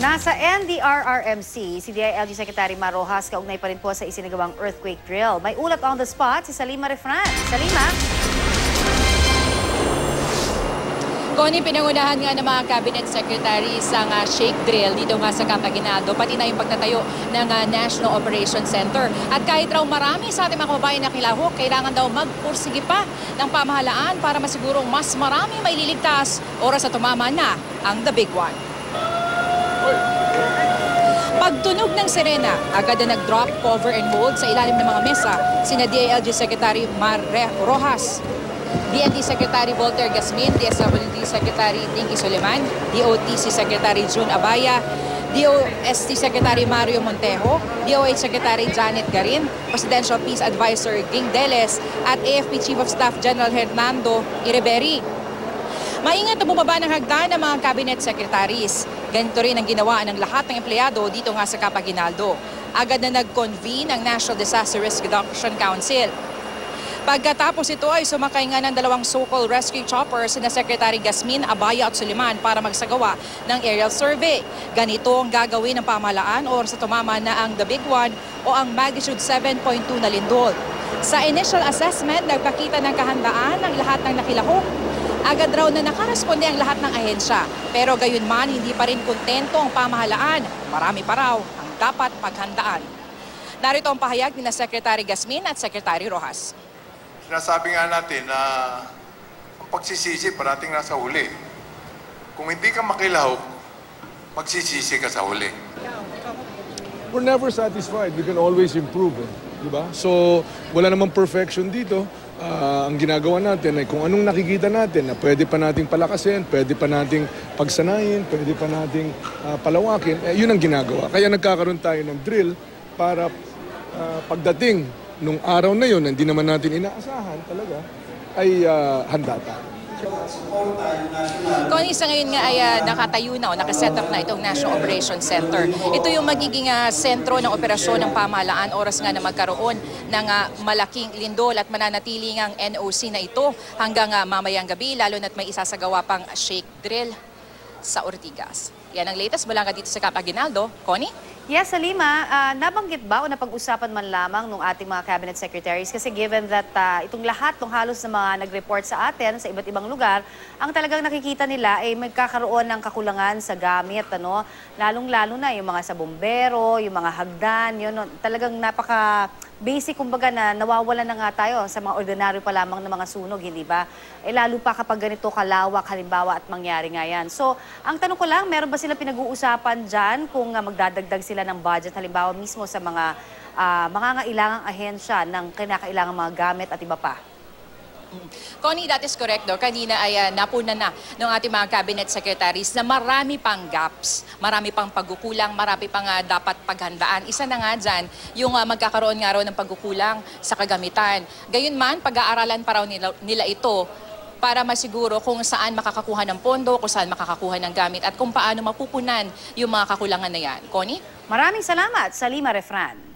Nasa NDRRMC, si DILG Secretary Mar Rojas kaugnay pa rin po sa isinagawang earthquake drill. May ulat on the spot si Salima Refran. Salima? Connie, pinangunahan nga ng mga cabinet secretaries ang shake drill dito nga sa Camp-Aguinaldo, pati na yung pagtatayo ng National Operations Center. At kahit raw marami sa ating mga kababayan na kilahok, kailangan daw magpursige pa ng pamahalaan para masigurong mas marami may liligtas oras na tumama na ang the big one. Pagtunog ng sirena, agad na nag-drop, cover and hold sa ilalim ng mga mesa sina DILG Secretary Mar Rojas, DND Secretary Volter Gasmin, DSWD Secretary Dinky Soliman, DOTC Secretary June Abaya, DOST Secretary Mario Montejo, DOH Secretary Janet Garin, Presidential Peace Advisor Ging Deles at AFP Chief of Staff General Hernando Ireberi. Maingat na bumaba ng hagdan ng mga cabinet secretaries. Ganito rin ang ginawa ng lahat ng empleyado dito nga sa Camp-Aguinaldo. Agad na nag-convene ang National Disaster Risk Reduction Council. Pagkatapos ito ay sumakay nga ng dalawang so-called rescue choppers na Secretary Gasmin, Abaya at Suliman para magsagawa ng aerial survey. Ganito ang gagawin ng pamahalaan o sa tumama na ang the big one o ang magnitude 7.2 na lindol. Sa initial assessment, nagpakita ng kahandaan ng lahat ng nakilahok. Agad raw na nakaresponde ang lahat ng ahensya. Pero gayon man, hindi pa rin kontento ang pamahalaan. Marami pa raw ang dapat paghandaan. Narito ang pahayag ni Secretary Gasmin at Secretary Rojas. Sinasabi nga natin na ang pagsisisi parating nasa huli. Kung hindi ka makilahok, magsisisi ka sa huli. We're never satisfied. We can always improve. Diba? So, wala namang perfection dito. Ang ginagawa natin ay kung anong nakikita natin na pwede pa nating palakasin, pwede pa nating pagsanayin, pwede pa nating palawakin, yun ang ginagawa. Kaya nagkakaroon tayo ng drill para pagdating nung araw na yun, hindi naman natin inaasahan talaga, ay handa tayo. Connie, sa ngayon nga ay nakatayo na o nakaset up na itong National Operations Center. Ito yung magiging sentro ng operasyon ng pamahalaan oras nga na magkaroon ng malaking lindol at mananatili ang NOC na ito hanggang mamayang gabi, lalo na't may isasagawa pang shake drill sa Ortigas. Yan ang latest mula nga dito sa Camp-Aguinaldo. Connie? Yes, Salima, nabanggit ba o napag-usapan man lamang ng ating mga cabinet secretaries? Kasi given that itong lahat, ng halos na mga nag-report sa atin sa iba't ibang lugar, ang talagang nakikita nila ay magkakaroon ng kakulangan sa gamit, ano? Lalong-lalo na yung mga sa bombero, yung mga hagdan, yun, talagang napaka-basic, kumbaga na nawawalan na nga tayo sa mga ordinaryo pa lamang ng mga sunog, hindi ba? Eh lalo pa kapag ganito kalawak, halimbawa, at mangyari nga yan. So, ang tanong ko lang, meron ba sila pinag-uusapan dyan kung magdadagdag sila ng budget, halimbawa mismo sa mga mangangailangang ahensya ng kinakailangang mga gamit at iba pa? Connie, that is correct. Kanina ay napuna na ng ating mga cabinet secretaries na marami pang gaps, marami pang pagkukulang, marami pang dapat paghandaan. Isa na nga dyan, yung magkakaroon nga raw ng pagkukulang sa kagamitan. Gayunman, pag-aaralan pa raw nila ito para masiguro kung saan makakakuha ng pondo, kung saan makakakuha ng gamit at kung paano mapupunan yung mga kakulangan na yan. Connie? Maraming salamat, Salima Refran.